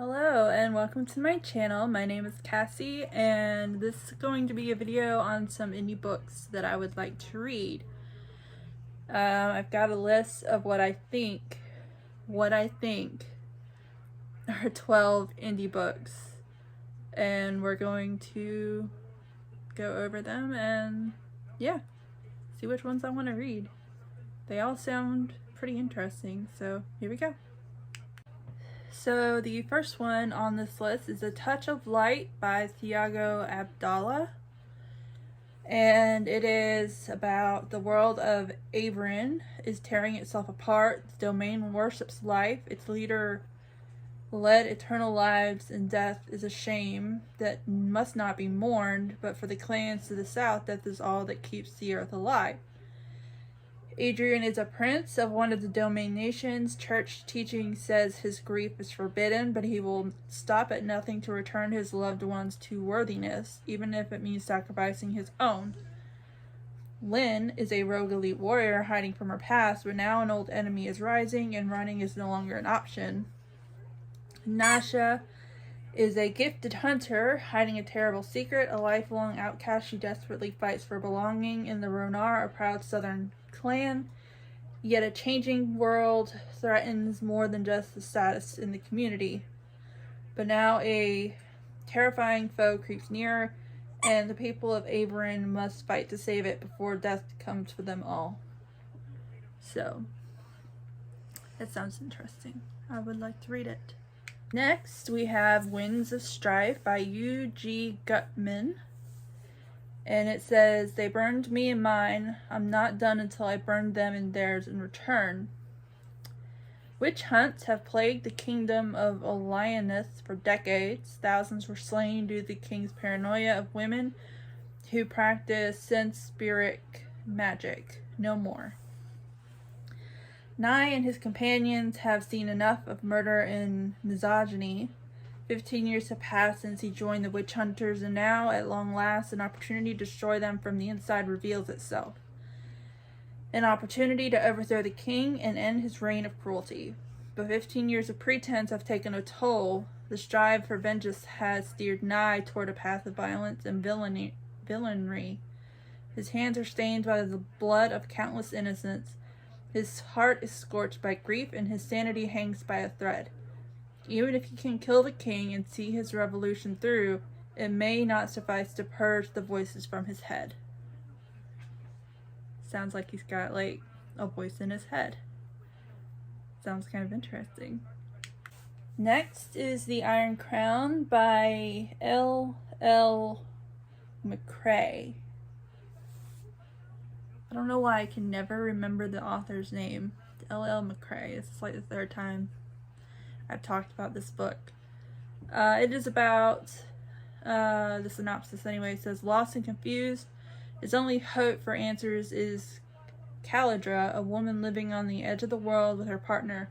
Hello and welcome to my channel. My name is Cassie and this is going to be a video on some indie books that I would like to read. I've got a list of what I think are 12 indie books, and we're going to go over them and see which ones I want to read. They all sound pretty interesting, so here we go. So the first one on this list is A Touch of Light by Thiago Abdallah. And it is about the world of Averin is tearing itself apart. The domain worships life. Its leader led eternal lives, and death is a shame that must not be mourned, but for the clans to the south, death is all that keeps the earth alive. Adrian is a prince of one of the domain nations. Church teaching says his grief is forbidden, but he will stop at nothing to return his loved ones to worthiness, even if it means sacrificing his own. Lynn is a rogue elite warrior hiding from her past, but now an old enemy is rising and running is no longer an option. Nasha is a gifted hunter hiding a terrible secret. A lifelong outcast, she desperately fights for belonging in the Ronar, a proud southern clan. Yet a changing world threatens more than just the status in the community. But now a terrifying foe creeps near, and the people of Averin must fight to save it before death comes for them all. So, that sounds interesting. I would like to read it. Next, we have Winds of Strife by U.G. Gutman. And it says, they burned me and mine. I'm not done until I burned them and theirs in return. Witch hunts have plagued the kingdom of Olionus for decades. Thousands were slain due to the king's paranoia of women who practice sense-spirit magic. No more. Nye and his companions have seen enough of murder and misogyny. 15 years have passed since he joined the witch hunters, and now, at long last, an opportunity to destroy them from the inside reveals itself. An opportunity to overthrow the king and end his reign of cruelty. But 15 years of pretense have taken a toll. The strive for vengeance has steered Nye toward a path of violence and villainy. His hands are stained by the blood of countless innocents. His heart is scorched by grief, and his sanity hangs by a thread. Even if he can kill the king and see his revolution through, it may not suffice to purge the voices from his head. Sounds like he's got, like, a voice in his head. Sounds kind of interesting. Next is The Iron Crown by L.L. McCrae. I don't know why I can never remember the author's name. L.L. McCrae. This is like the third time I've talked about this book. It is about, the synopsis anyway, says, lost and confused. His only hope for answers is Calidra, a woman living on the edge of the world with her partner.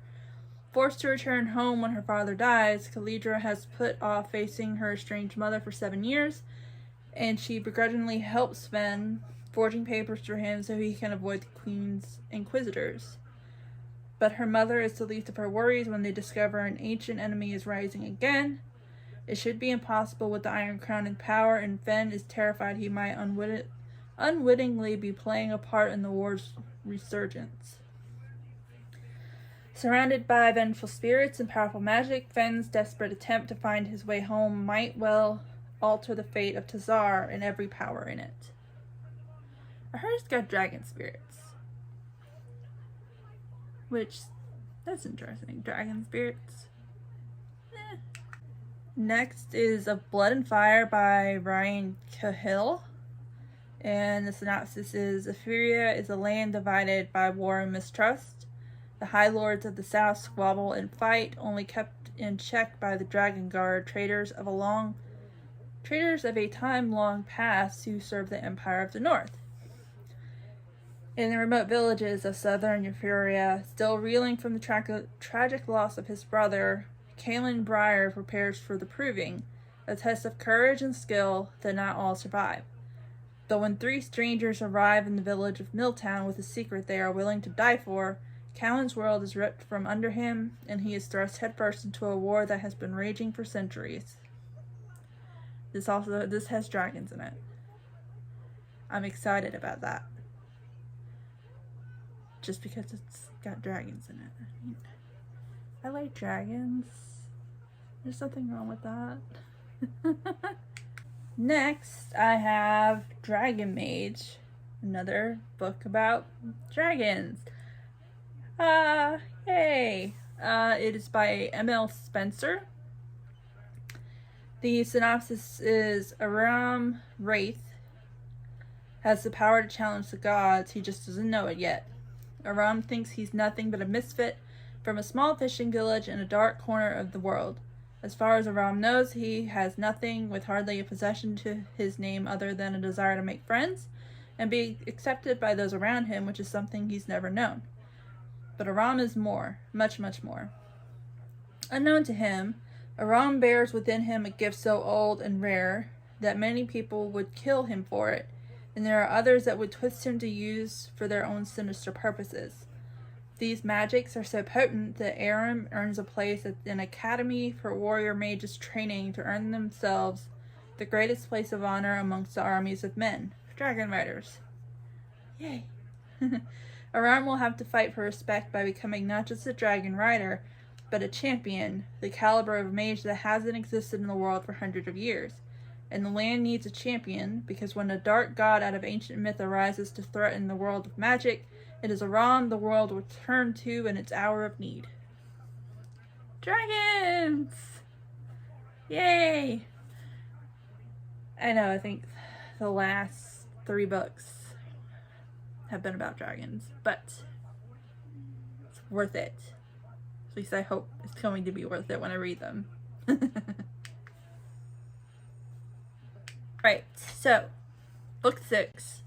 Forced to return home when her father dies, Calidra has put off facing her estranged mother for 7 years, and she begrudgingly helps Sven, forging papers for him so he can avoid the Queen's inquisitors. But her mother is the least of her worries when they discover an ancient enemy is rising again. It should be impossible with the Iron Crown in power, and Fen is terrified he might unwittingly be playing a part in the war's resurgence. Surrounded by vengeful spirits and powerful magic, Fen's desperate attempt to find his way home might well alter the fate of Tazar and every power in it. I heard it's got dragon spirits. Which, that's interesting. Dragon spirits. Next is Of Blood and Fire by Ryan Cahill. And the synopsis is, Etheria is a land divided by war and mistrust. The High Lords of the South squabble and fight, only kept in check by the Dragon Guard, traitors of a time long past who serve the Empire of the North. In the remote villages of southern Euphoria, still reeling from the tragic loss of his brother, Kaelin Briar prepares for the proving, a test of courage and skill that not all survive. But when 3 strangers arrive in the village of Milltown with a secret they are willing to die for, Callan's world is ripped from under him, and he is thrust headfirst into a war that has been raging for centuries. This has dragons in it. I'm excited about that. Just because it's got dragons in it. I mean, I like dragons. There's nothing wrong with that. Next, I have Dragon Mage, another book about dragons. Yay! It is by M.L. Spencer. The synopsis is Aram Wraith has the power to challenge the gods, he just doesn't know it yet. Aram thinks he's nothing but a misfit from a small fishing village in a dark corner of the world. As far as Aram knows, he has nothing with hardly a possession to his name other than a desire to make friends and be accepted by those around him, which is something he's never known. But Aram is more, much, much more. Unknown to him, Aram bears within him a gift so old and rare that many people would kill him for it, and there are others that would twist him to use for their own sinister purposes. These magics are so potent that Aram earns a place at an academy for warrior mages training to earn themselves the greatest place of honor amongst the armies of men, dragon riders. Yay! Aram will have to fight for respect by becoming not just a dragon rider, but a champion, the caliber of mage that hasn't existed in the world for hundreds of years. And the land needs a champion, because when a dark god out of ancient myth arises to threaten the world of magic, it is Aram the world will turn to in its hour of need. Dragons! Yay! I know, I think the last 3 books have been about dragons, but it's worth it. At least I hope it's going to be worth it when I read them. Right, so book 6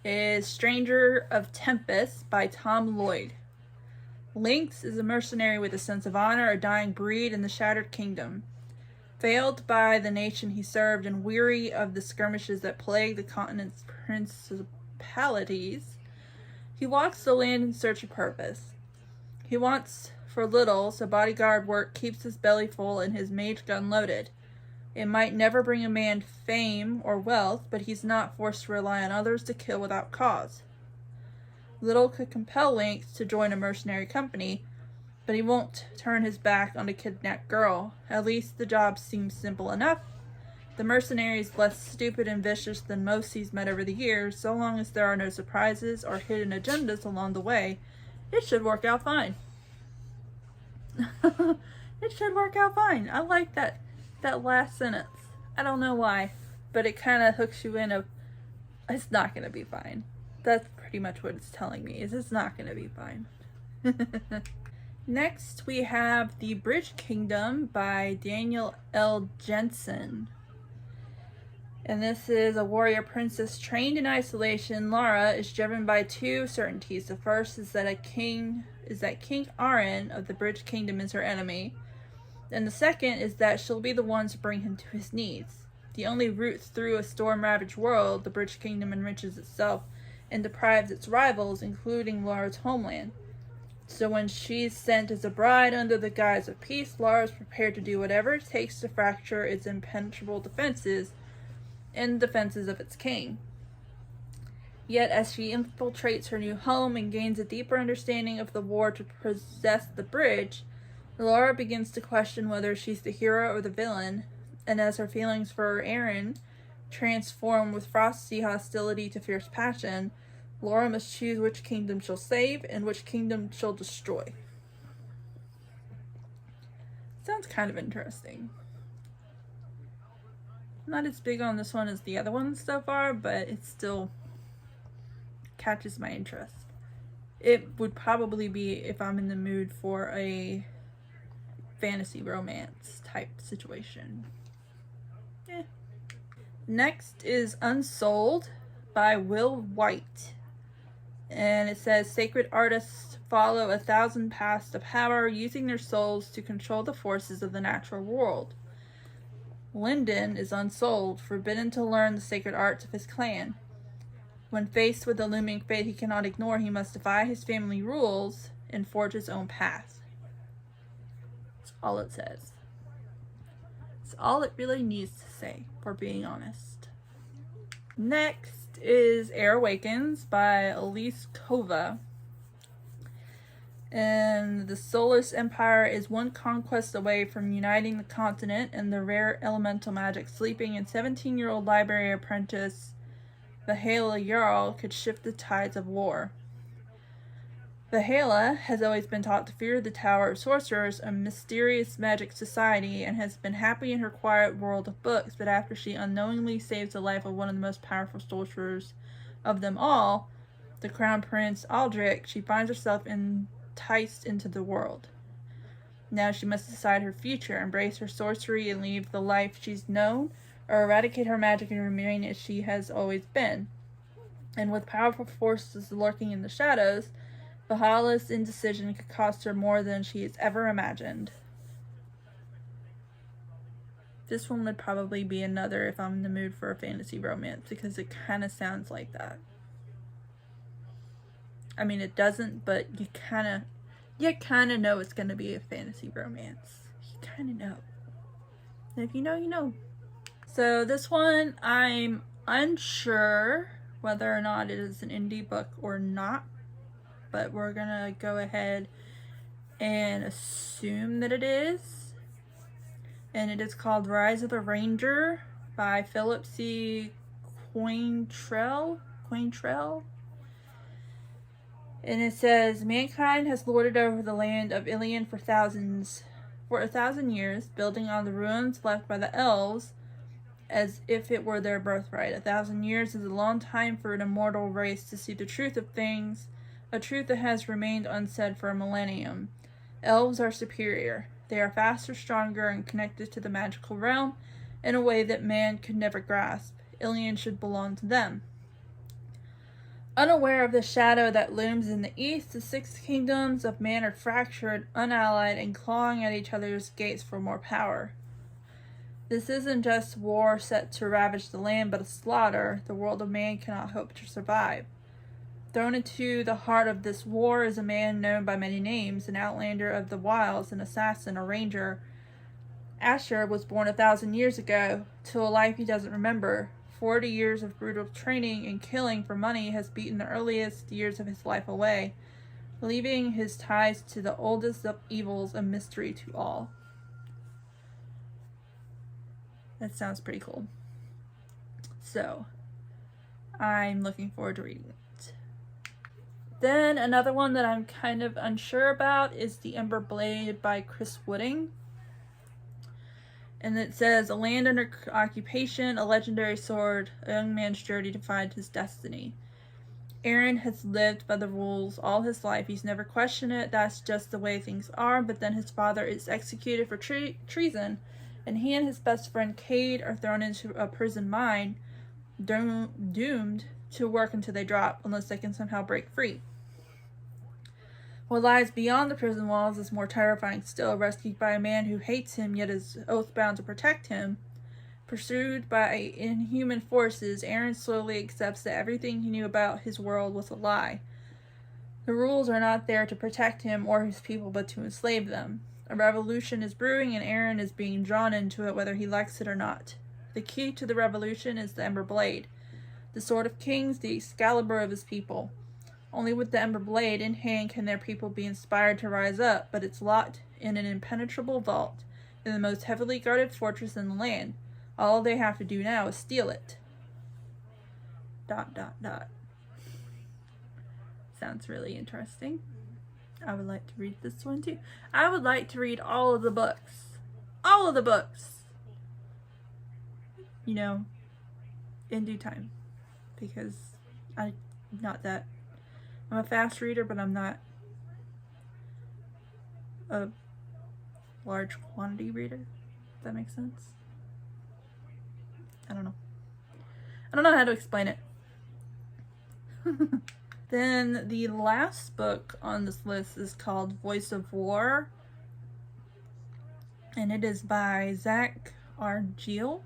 is Stranger of Tempest by Tom Lloyd. Lynx is a mercenary with a sense of honor, a dying breed in the Shattered Kingdom. Failed by the nation he served and weary of the skirmishes that plague the continent's principalities, he walks the land in search of purpose. He wants for little, so bodyguard work keeps his belly full and his mage gun loaded. It might never bring a man fame or wealth, but he's not forced to rely on others to kill without cause. Little could compel Lynx to join a mercenary company, but he won't turn his back on a kidnapped girl. At least the job seems simple enough. The mercenary is less stupid and vicious than most he's met over the years. So long as there are no surprises or hidden agendas along the way, it should work out fine. It should work out fine. I like that last sentence. I don't know why, but it kind of hooks you in of, it's not going to be fine. That's pretty much what it's telling me, is it's not going to be fine. Next, we have The Bridge Kingdom by Daniel L. Jensen. And this is a warrior princess trained in isolation. Lara is driven by 2 certainties. The first is that King Arin of the Bridge Kingdom is her enemy. And the second is that she'll be the one to bring him to his needs. The only route through a storm-ravaged world, the Bridge Kingdom enriches itself and deprives its rivals, including Lara's homeland. So when she's sent as a bride under the guise of peace, Lara's prepared to do whatever it takes to fracture its impenetrable defenses and the defenses of its king. Yet as she infiltrates her new home and gains a deeper understanding of the war to possess the bridge, Lara begins to question whether she's the hero or the villain, and as her feelings for Aaron transform with frosty hostility to fierce passion, Lara must choose which kingdom she'll save and which kingdom she'll destroy. Sounds kind of interesting. Not as big on this one as the other ones so far, but it still catches my interest. It would probably be if I'm in the mood for a fantasy romance type situation. Next is Unsold by Will White. And it says, sacred artists follow 1,000 paths to power, using their souls to control the forces of the natural world. Lyndon is unsold, forbidden to learn the sacred arts of his clan. When faced with a looming fate he cannot ignore, he must defy his family rules and forge his own path. That's all it says. It's all it really needs to say, for being honest. Next is Awakens by Elise Kova. And the Soulless Empire is one conquest away from uniting the continent, and the rare elemental magic sleeping in 17-year-old library apprentice Vahala Jarl could shift the tides of war. Vahala has always been taught to fear the Tower of Sorcerers, a mysterious magic society, and has been happy in her quiet world of books, but after she unknowingly saves the life of one of the most powerful sorcerers of them all, the Crown Prince Aldrich, she finds herself enticed into the world. Now she must decide her future, embrace her sorcery and leave the life she's known, or eradicate her magic and remain as she has always been. And with powerful forces lurking in the shadows, Valhalla's indecision could cost her more than she has ever imagined. This one would probably be another if I'm in the mood for a fantasy romance, because it kind of sounds like that. I mean, it doesn't, but you kind of know it's going to be a fantasy romance. You kind of know. And if you know, you know. So this one, I'm unsure whether or not it is an indie book or not, but we're going to go ahead and assume that it is. And it is called Rise of the Ranger by Philip C. Quaintrell. And it says, mankind has lorded over the land of Ilion for 1,000 years, building on the ruins left by the elves as if it were their birthright. 1,000 years is a long time for an immortal race to see the truth of things, a truth that has remained unsaid for a millennium. Elves are superior. They are faster, stronger, and connected to the magical realm in a way that man could never grasp. Ilion should belong to them. Unaware of the shadow that looms in the east, the 6 kingdoms of man are fractured, unallied, and clawing at each other's gates for more power. This isn't just war set to ravage the land, but a slaughter the world of man cannot hope to survive. Thrown into the heart of this war is a man known by many names, an outlander of the wilds, an assassin, a ranger. Asher was born 1,000 years ago, to a life he doesn't remember. 40 years of brutal training and killing for money has beaten the earliest years of his life away, leaving his ties to the oldest of evils a mystery to all. That sounds pretty cool. So, I'm looking forward to reading it. Then another one that I'm kind of unsure about is The Ember Blade by Chris Wooding. And it says, a land under occupation, a legendary sword, a young man's journey to find his destiny. Aaron has lived by the rules all his life. He's never questioned it. That's just the way things are. But then his father is executed for treason, and he and his best friend Cade are thrown into a prison mine, doomed to work until they drop, unless they can somehow break free. What lies beyond the prison walls is more terrifying still. Rescued by a man who hates him yet is oath-bound to protect him, pursued by inhuman forces, Aaron slowly accepts that everything he knew about his world was a lie. The rules are not there to protect him or his people, but to enslave them. A revolution is brewing, and Aaron is being drawn into it whether he likes it or not. The key to the revolution is the Ember Blade, the sword of kings, the Excalibur of his people. Only with the Ember Blade in hand can their people be inspired to rise up, but it's locked in an impenetrable vault in the most heavily guarded fortress in the land. All they have to do now is steal it. ... Sounds really interesting. I would like to read this one too. I would like to read all of the books. All of the books! You know, in due time. Because I'm a fast reader, but I'm not a large quantity reader. If that makes sense. I don't know how to explain it. Then the last book on this list is called Voice of War, and it is by Zach Argiel.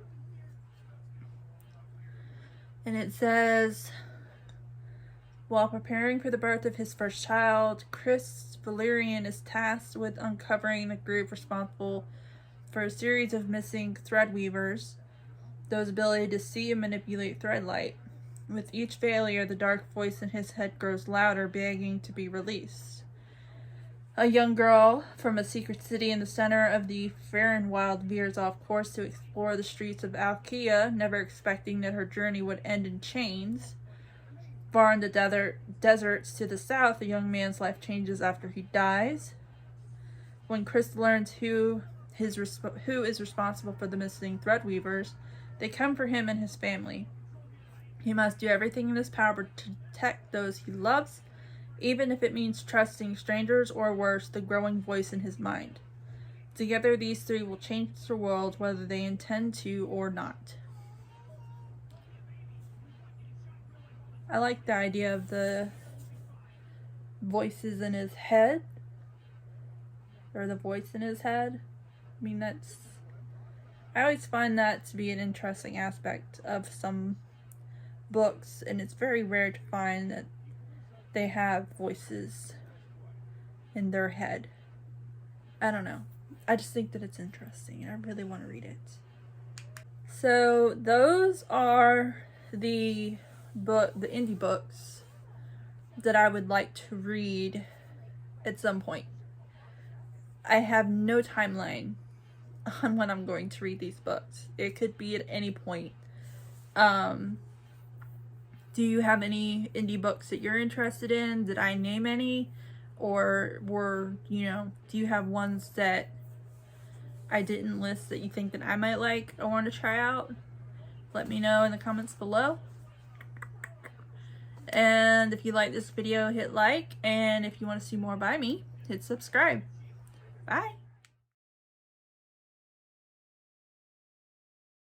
And it says, While preparing for the birth of his first child, Chris Valerian is tasked with uncovering the group responsible for a series of missing threadweavers, those ability to see and manipulate thread light. With each failure, the dark voice in his head grows louder, begging to be released. A young girl from a secret city in the center of the Feywild veers off course to explore the streets of Alkea, never expecting that her journey would end in chains. Far in the deserts to the south, a young man's life changes after he dies. When Chris learns who is responsible for the missing threadweavers, they come for him and his family. He must do everything in his power to protect those he loves, even if it means trusting strangers or worse, the growing voice in his mind. Together, these three will change the world, whether they intend to or not. I like the idea of the voices in his head, or the voice in his head. I mean, I always find that to be an interesting aspect of some books, and it's very rare to find that they have voices in their head. I don't know. I just think that it's interesting, and I really want to read it. So those are the indie books that I would like to read at some point. I have no timeline on when I'm going to read these books. It could be at any point. Do you have any indie books that you're interested in? Did I name any? Or do you have ones that I didn't list that you think that I might like or want to try out? Let me know in the comments below. And if you like this video, hit like. And if you want to see more by me, hit subscribe. Bye.